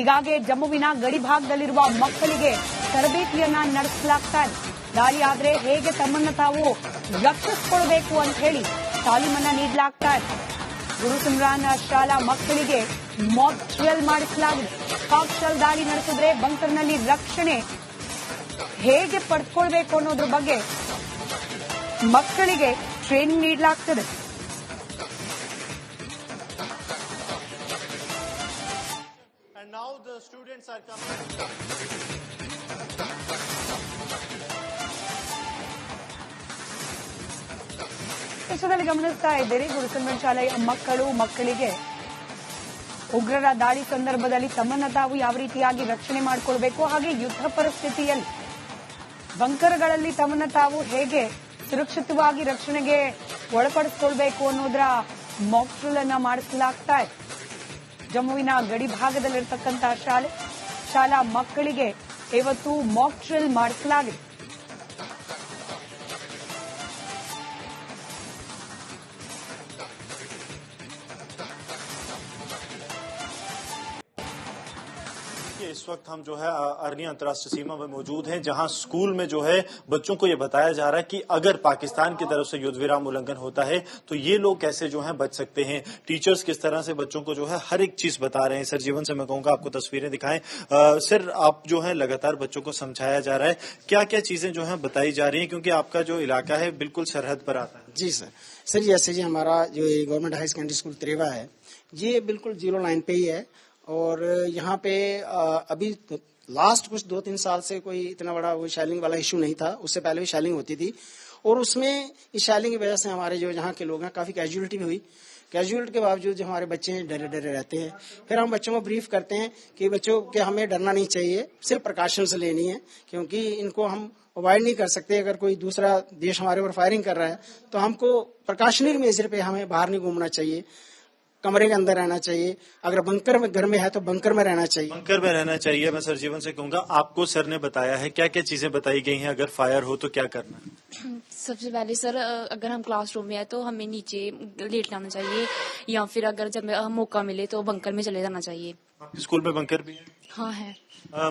ಹೀಗಾಗಿ ಜಮ್ಮುವಿನ ಗಡಿಭಾಗದಲ್ಲಿರುವ ಮಕ್ಕಳಿಗೆ ತರಬೇತಿಯನ್ನ ನಡೆಸಲಾಗ್ತಾ ಇದೆ. ದಾಳಿ ಆದ್ರೆ ಹೇಗೆ ತಮ್ಮನ್ನ ತಾವು ರಕ್ಷಿಸಿಕೊಳ್ಳಬೇಕು ಅಂತ ಹೇಳಿ ತಾಲೀಮನ್ನ ನೀಡಲಾಗ್ತಾ ಇದೆ. ಗುರುಸಿಮ್ರಾನ್ ಶಾಲಾ ಮಕ್ಕಳಿಗೆ ಮಾಕ್ ಡ್ರಿಲ್ ಮಾಡಿಸಲಾಗಿದೆ. ಕಾಕ್ಟೆಲ್ ದಾಳಿ ನಡೆಸಿದ್ರೆ ಬಂಕರ್ನಲ್ಲಿ ರಕ್ಷಣೆ ಹೇಗೆ ಪಡ್ಕೊಳ್ಬೇಕು ಅನ್ನೋದ್ರ ಬಗ್ಗೆ ಮಕ್ಕಳಿಗೆ ಟ್ರೈನಿಂಗ್ ನೀಡಲಾಗ್ತದೆ. And now the students are coming. ಚಿತ್ರದಲ್ಲಿ ಗಮನಿಸ್ತಾ ಇದ್ದೀರಿ, ಗುರುಸಿಮ್ರಾನ್ ಶಾಲೆಯ ಮಕ್ಕಳಿಗೆ ಉಗ್ರರ ದಾಳಿ ಸಂದರ್ಭದಲ್ಲಿ ತಮ್ಮನ್ನ ತಾವು ಯಾವ ರೀತಿಯಾಗಿ ರಕ್ಷಣೆ ಮಾಡಿಕೊಳ್ಬೇಕು, ಹಾಗೆ ಯುದ್ಧ ಪರಿಸ್ಥಿತಿಯಲ್ಲಿ ಬಂಕರ್ಗಳಲ್ಲಿ ತಮ್ಮನ್ನ ತಾವು ಹೇಗೆ ಸುರಕ್ಷಿತವಾಗಿ ರಕ್ಷಣೆಗೆ ಒಳಪಡಿಸಿಕೊಳ್ಬೇಕು ಅನ್ನೋದರ ಮಾಕ್ ಡ್ರಿಲ್ ಅನ್ನ ಮಾಡಿಸಲಾಗ್ತಾ ಇದೆ. ಜಮ್ಮುವಿನ ಗಡಿ ಭಾಗದಲ್ಲಿರ್ತಕ್ಕಂಥ ಶಾಲಾ ಮಕ್ಕಳಿಗೆ ಇವತ್ತು ಮಾಕ್ ಡ್ರಿಲ್ ಮಾಡಿಸಲಾಗಿದೆ. इस वक्त हम जो है अरनी अंतर्राष्ट्रीय सीमा में मौजूद हैं, जहां स्कूल में जो है बच्चों को ये बताया जा रहा है कि अगर पाकिस्तान की तरफ से युद्ध विराम उल्लंघन होता है तो ये लोग कैसे जो है बच सकते हैं। टीचर्स किस तरह से बच्चों को जो है हर एक चीज बता रहे हैं। सर जीवन से मैं कहूंगा आपको तस्वीरें दिखाएं। सर आप जो है लगातार बच्चों को समझाया जा रहा है, क्या क्या चीजें जो है बताई जा रही है, क्योंकि आपका जो इलाका है बिल्कुल सरहद पर आता है। जी सर जैसे जी हमारा जो government high secondary school Treva है, ये बिल्कुल 0 लाइन पे ही है। और यहाँ पे अभी लास्ट कुछ 2-3 साल से कोई इतना बड़ा वो शैलिंग वाला इशू नहीं था। उससे पहले भी शैलिंग होती थी और उसमें इस शैलिंग की वजह से हमारे जो यहाँ के लोग हैं काफी कैजुअलिटी भी हुई। कैजुअलिटी के बावजूद जो हमारे बच्चे हैं डरे डरे रहते हैं। फिर हम बच्चों को ब्रीफ करते हैं कि बच्चों के हमें डरना नहीं चाहिए, सिर्फ प्रिकॉशंस लेनी है, क्योंकि इनको हम अवॉइड नहीं कर सकते। अगर कोई दूसरा देश हमारे ऊपर फायरिंग कर रहा है तो हमको प्रिकॉशनरी मेजर पे हमें बाहर नहीं घूमना चाहिए, कमरे के अंदर रहना चाहिए। अगर बंकर में घर में है तो बंकर में रहना चाहिए। बंकर में रहना चाहिए। मैं सर जीवन से कहूंगा, आपको सर ने बताया है क्या क्या चीजें बताई गई हैं, अगर फायर हो तो क्या करना है। सबसे पहले सर, अगर हम क्लासरूम में है तो हमें नीचे लेट जाना चाहिए, या फिर अगर जब मौका मिले तो बंकर में चले जाना चाहिए। आपके स्कूल में बंकर भी है? हाँ है।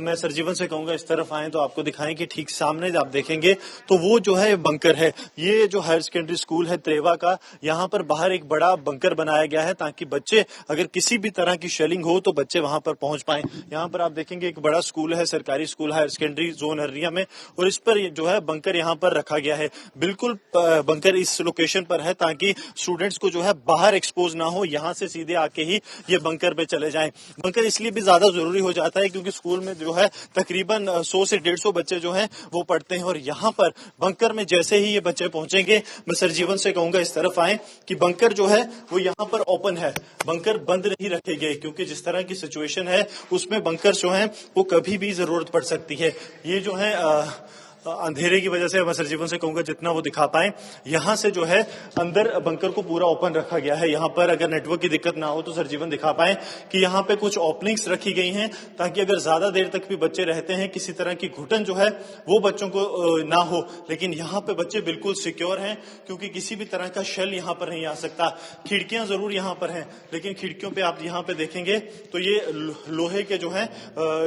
मैं सर जीवन से कहूंगा इस तरफ आए तो आपको दिखाएं कि ठीक सामने आप देखेंगे तो वो जो है बंकर है। ये जो हायर सेकेंडरी स्कूल है त्रेवा का, यहाँ पर बाहर एक बड़ा बंकर बनाया गया है ताकि बच्चे अगर किसी भी तरह की शेलिंग हो तो बच्चे वहां पर पहुंच पाए। यहाँ पर आप देखेंगे एक बड़ा स्कूल है, सरकारी school higher secondary zone Araria में, और इस पर जो है बंकर यहाँ पर रखा गया है। बिल्कुल बंकर इस लोकेशन पर है ताकि स्टूडेंट्स को जो है बाहर एक्सपोज ना हो, यहाँ से सीधे आके ही ये बंकर पे चले जाएं। बंकर इसलिए भी ज्यादा जरूरी हो जाता है क्योंकि स्कूल में जो है तकरीबन 100 से 150 बच्चे जो हैं वो पढ़ते हैं, और यहाँ पर बंकर में जैसे ही ये बच्चे पहुंचेंगे, मैं सर जीवन से कहूंगा इस तरफ आए कि बंकर जो है वो यहाँ पर ओपन है, बंकर बंद नहीं रखे गए, क्योंकि जिस तरह की सिचुएशन है उसमें बंकर जो है वो कभी भी जरूरत पड़ सकती है। ये जो है अंधेरे की वजह से मैं सर जीवन से कहूंगा जितना वो दिखा पाए, यहाँ से जो है अंदर बंकर को पूरा ओपन रखा गया है। यहाँ पर अगर नेटवर्क की दिक्कत ना हो तो सर जीवन दिखा पाए कि यहाँ पे कुछ ओपनिंग्स रखी गई हैं ताकि अगर ज्यादा देर तक भी बच्चे रहते हैं किसी तरह की घुटन जो है वो बच्चों को ना हो। लेकिन यहाँ पे बच्चे बिल्कुल सिक्योर हैं क्योंकि किसी भी तरह का शेल यहाँ पर नहीं आ सकता। खिड़कियां जरूर यहाँ पर हैं, लेकिन खिड़कियों पे आप यहाँ पे देखेंगे तो ये लोहे के जो है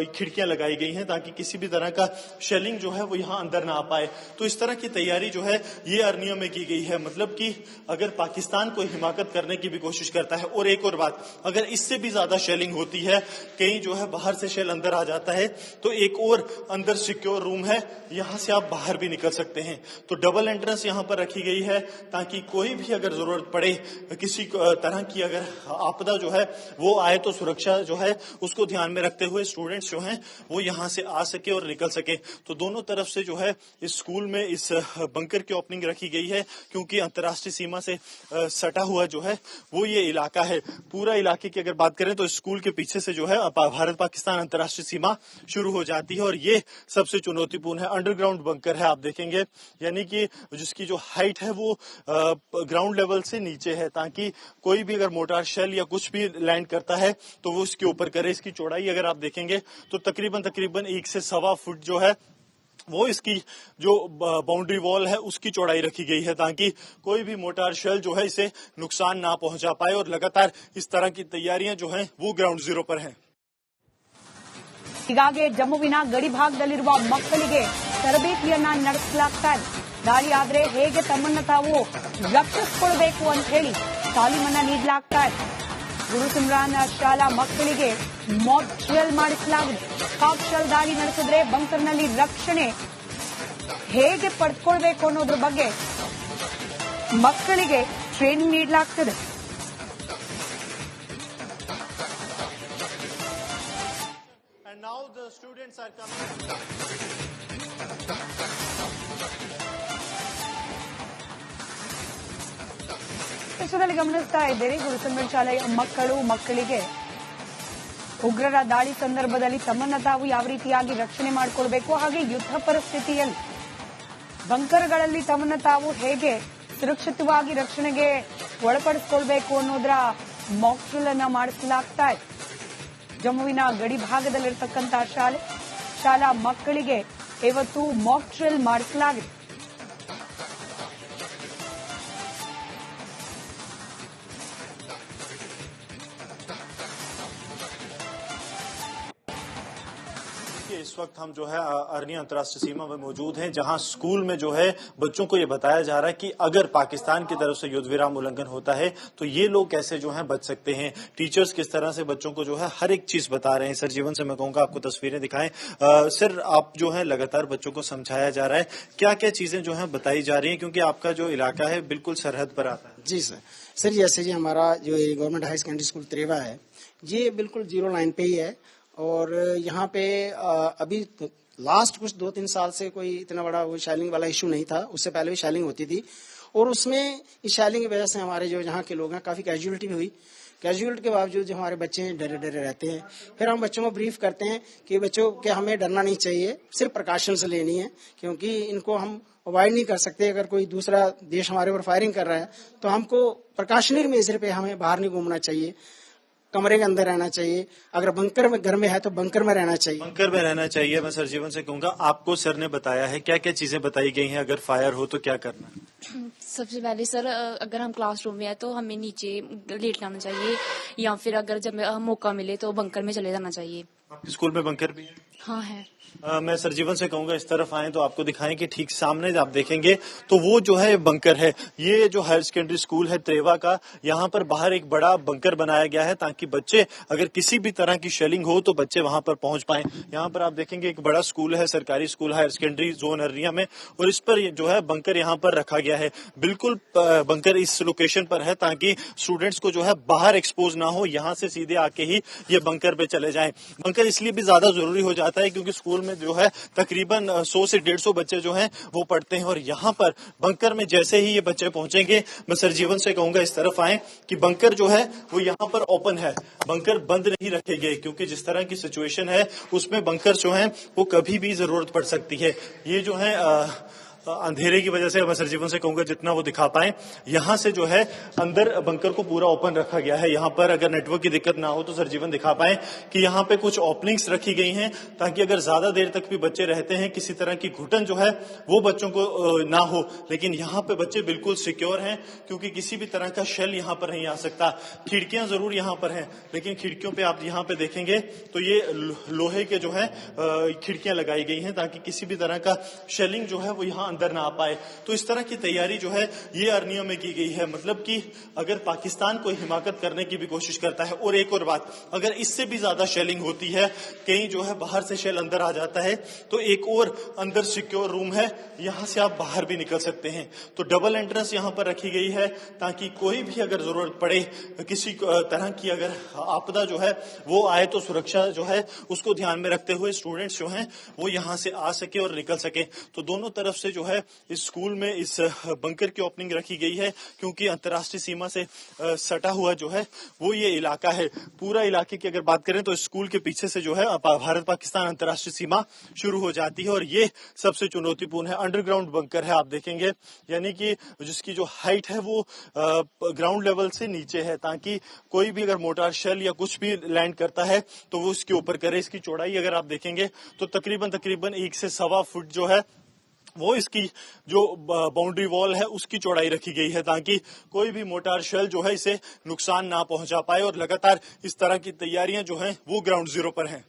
खिड़कियां लगाई गई हैं ताकि किसी भी तरह का शेलिंग जो है वो यहाँ अंदर ना आ पाए। तो इस तरह की तैयारी जो है ये अरनिया में की गई है। मतलब कि अगर पाकिस्तान को हिमाकत करने की भी कोशिश करता है, और एक और बात, अगर इससे भी ज्यादा शेलिंग होती है, कहीं जो है बाहर से शेल अंदर आ जाता है, तो एक और अंदर सिक्योर रूम है, यहां से आप बाहर भी निकल सकते हैं। तो डबल एंट्रेंस यहां पर रखी गई है ताकि कोई भी अगर जरूरत पड़े, किसी तरह की अगर आपदा जो है वो आए तो सुरक्षा जो है उसको ध्यान में रखते हुए स्टूडेंट्स जो हैं वो यहां से आ सके और निकल सके। तो दोनों तरफ से जो है इस स्कूल में इस बंकर की ओपनिंग रखी गई है क्योंकि अंतर्राष्ट्रीय सीमा से सटा हुआ जो है वो ये इलाका है। पूरा इलाके की अगर बात करें तो स्कूल के पीछे से जो है भारत पाकिस्तान अंतर्राष्ट्रीय सीमा शुरू हो जाती है, और ये सबसे चुनौतीपूर्ण है। अंडरग्राउंड बंकर है आप देखेंगे, यानी कि जिसकी जो हाइट है वो ग्राउंड लेवल से नीचे है ताकि कोई भी अगर मोटार शेल या कुछ भी लैंड करता है तो वो इसके ऊपर करे। इसकी चौड़ाई अगर आप देखेंगे तो तकरीबन 1 से 1.25 फुट जो है वो इसकी जो बाउंड्री वॉल है उसकी चौड़ाई रखी गई है ताकि कोई भी मोटार शेल जो है इसे नुकसान ना पहुंचा पाए। और लगातार इस तरह की तैयारियां जो हैं वो ग्राउंड जीरो पर हैं। ಹೀಗಾಗಿ ಜಮ್ಮುವಿನ ಗಡಿ ಭಾಗದಲ್ಲಿರುವ ಮಕ್ಕಳಿಗೆ ತರಬೇತಿಯನ್ನ ನಡೆಸಲಾಗ್ತಾ ಇದೆ. ದಾಳಿ ಆದ್ರೆ ಹೇಗೆ ತಮ್ಮನ್ನ ತಾವು ರಕ್ಷಿಸಿಕೊಳ್ಬೇಕು ಅಂತ ಹೇಳಿ ತಾಲೀಮನ್ನ ನೀಡಲಾಗ್ತಾ ಇದೆ. ಗುರುಸಿಮ್ರಾನ್ ಶಾಲಾ ಮಕ್ಕಳಿಗೆ ಮಾಕ್ ಡ್ರಿಲ್ ಮಾಡಿಸಲಾಗಿದೆ. ಕಾಕ್ ಶೆಲ್ ದಾಳಿ ನಡೆಸಿದ್ರೆ ಬಂಕರ್ನಲ್ಲಿ ರಕ್ಷಣೆ ಹೇಗೆ ಪಡೆದುಕೊಳ್ಬೇಕು ಅನ್ನೋದ್ರ ಬಗ್ಗೆ ಮಕ್ಕಳಿಗೆ ಟ್ರೈನಿಂಗ್ ನೀಡಲಾಗ್ತದೆ. And now the students are coming. ದೃಶ್ಯದಲ್ಲಿ ಗಮನಿಸ್ತಾ ಇದ್ದೀರಿ, ಗುರುಸಿಮ್ರಾನ್ ಶಾಲೆಯ ಮಕ್ಕಳಿಗೆ ಉಗ್ರರ ದಾಳಿ ಸಂದರ್ಭದಲ್ಲಿ ತಮ್ಮನ್ನ ತಾವು ಯಾವ ರೀತಿಯಾಗಿ ರಕ್ಷಣೆ ಮಾಡಿಕೊಳ್ಬೇಕು, ಹಾಗೆ ಯುದ್ಧ ಪರಿಸ್ಥಿತಿಯಲ್ಲಿ ಬಂಕರ್ಗಳಲ್ಲಿ ತಮ್ಮನ್ನ ತಾವು ಹೇಗೆ ಸುರಕ್ಷಿತವಾಗಿ ರಕ್ಷಣೆಗೆ ಒಳಪಡಿಸಿಕೊಳ್ಬೇಕು ಅನ್ನೋದರ ಮಾಕ್ ಡ್ರಿಲ್ ಅನ್ನ ಮಾಡಿಸಲಾಗ್ತಾ ಇದೆ. ಜಮ್ಮುವಿನ ಗಡಿ ಭಾಗದಲ್ಲಿರತಕ್ಕಂತ ಶಾಲಾ ಮಕ್ಕಳಿಗೆ ಇವತ್ತು ಮಾಕ್ ಡ್ರಿಲ್ ಮಾಡಿಸಲಾಗಿದೆ. इस वक्त हम जो है अरनी अंतर्राष्ट्रीय सीमा में मौजूद हैं, जहां स्कूल में जो है बच्चों को ये बताया जा रहा है कि अगर पाकिस्तान की तरफ से युद्ध विराम उल्लंघन होता है तो ये लोग कैसे जो है बच सकते हैं। टीचर्स किस तरह से बच्चों को जो है हर एक चीज बता रहे हैं। सर, जीवन से मैं कहूंगा आपको तस्वीरें दिखाएं। सर, आप जो है लगातार बच्चों को समझाया जा रहा है, क्या क्या चीजें जो है बताई जा रही है, क्योंकि आपका जो इलाका है बिल्कुल सरहद पर आता है। जी सर, जैसे जी हमारा जो government high secondary school Treva है, ये बिल्कुल 0 लाइन पे ही है। और यहाँ पे अभी लास्ट कुछ 2-3 साल से कोई इतना बड़ा वो शैलिंग वाला इशू नहीं था। उससे पहले भी शैलिंग होती थी, और उसमें इस शैलिंग की वजह से हमारे जो यहाँ के लोग हैं काफी कैजुअलिटी भी हुई। कैजुअलिटी के बावजूद जो हमारे बच्चे डरे डरे रहते हैं। फिर हम बच्चों को ब्रीफ करते हैं कि बच्चों के हमें डरना नहीं चाहिए, सिर्फ प्रिकॉशंस लेनी है, क्योंकि इनको हम अवॉइड नहीं कर सकते। अगर कोई दूसरा देश हमारे ऊपर फायरिंग कर रहा है तो हमको प्रिकॉशनरी मेजर पे हमें बाहर नहीं घूमना चाहिए, कमरे के अंदर रहना चाहिए। अगर बंकर में घर में है तो बंकर में रहना चाहिए। बंकर में रहना चाहिए। मैं सर जीवन से कहूंगा, आपको सर ने बताया है क्या क्या चीजें बताई गई हैं, अगर फायर हो तो क्या करना। सबसे पहले सर, अगर हम क्लासरूम में है तो हमें नीचे लेट लाना चाहिए, या फिर अगर जब मौका मिले तो बंकर में चले जाना चाहिए। आपके स्कूल में बंकर भी है? हाँ है। मैं सर जीवन से कहूंगा इस तरफ आए तो आपको दिखाएं कि ठीक सामने आप देखेंगे तो वो जो है बंकर है। ये जो हायर सेकेंडरी स्कूल है त्रेवा का, यहाँ पर बाहर एक बड़ा बंकर बनाया गया है ताकि बच्चे अगर किसी भी तरह की शेलिंग हो तो बच्चे वहां पर पहुंच पाए। यहाँ पर आप देखेंगे एक बड़ा स्कूल है, सरकारी school higher secondary zone Arnia में, और इस पर जो है बंकर यहाँ पर रखा गया है। बिल्कुल बंकर इस लोकेशन पर है ताकि स्टूडेंट्स को जो है बाहर एक्सपोज ना हो, यहाँ से सीधे आके ही ये बंकर पे चले जाएं। बंकर इसलिए भी ज्यादा जरूरी हो जाता है क्योंकि स्कूल में जो है तकरीबन 100 से 150 बच्चे जो हैं वो पढ़ते हैं, और यहाँ पर बंकर में जैसे ही ये बच्चे पहुंचेंगे, मैं सर जीवन से कहूंगा इस तरफ आए कि बंकर जो है वो यहाँ पर ओपन है, बंकर बंद नहीं रखे गए, क्योंकि जिस तरह की सिचुएशन है उसमें बंकर जो है वो कभी भी जरूरत पड़ सकती है। ये जो है अंधेरे की वजह से मैं सर जीवन से कहूंगा जितना वो दिखा पाए, यहाँ से जो है अंदर बंकर को पूरा ओपन रखा गया है। यहाँ पर अगर नेटवर्क की दिक्कत ना हो तो सर जीवन दिखा पाए कि यहाँ पे कुछ ओपनिंग्स रखी गई हैं ताकि अगर ज्यादा देर तक भी बच्चे रहते हैं किसी तरह की घुटन जो है वो बच्चों को ना हो। लेकिन यहाँ पे बच्चे बिल्कुल सिक्योर हैं क्योंकि किसी भी तरह का शेल यहाँ पर नहीं आ सकता। खिड़कियां जरूर यहाँ पर हैं, लेकिन खिड़कियों पे आप यहाँ पे देखेंगे तो ये लोहे के जो है खिड़कियां लगाई गई हैं ताकि किसी भी तरह का शेलिंग जो है वो यहाँ अंदर ना आ पाए। तो इस तरह की तैयारी जो है ये अरनिया में की गई है। मतलब कि अगर पाकिस्तान को हिमाकत करने की भी कोशिश करता है, और एक और बात, अगर इससे भी ज्यादा शेलिंग होती है, कहीं जो है बाहर से शेल अंदर आ जाता है, तो एक और अंदर सिक्योर रूम है, यहां से आप बाहर भी निकल सकते हैं। तो डबल एंट्रेंस यहां पर रखी गई है ताकि कोई भी अगर जरूरत पड़े, किसी तरह की अगर आपदा जो है वो आए, तो सुरक्षा जो है उसको ध्यान में रखते हुए स्टूडेंट्स जो हैं वो यहां से आ सके और निकल सके। तो दोनों तरफ से जो है इस स्कूल में इस बंकर की ओपनिंग रखी गई है क्योंकि अंतर्राष्ट्रीय सीमा से सटा हुआ जो है वो ये इलाका है। पूरा इलाके की अगर बात करें तो स्कूल के पीछे से जो है भारत पाकिस्तान अंतर्राष्ट्रीय सीमा शुरू हो जाती है, और ये सबसे चुनौतीपूर्ण है। अंडरग्राउंड बंकर है, आप देखेंगे, यानी कि जिसकी जो हाइट है वो ग्राउंड लेवल से नीचे है ताकि कोई भी अगर मोटार शेल या कुछ भी लैंड करता है तो वो इसके ऊपर करे। इसकी चौड़ाई अगर आप देखेंगे तो तकरीबन 1 से 1.25 फुट जो है वो इसकी जो बाउंड्री वॉल है उसकी चौड़ाई रखी गई है ताकि कोई भी मोटार शेल जो है इसे नुकसान ना पहुंचा पाए। और लगातार इस तरह की तैयारियां जो हैं वो ग्राउंड जीरो पर हैं।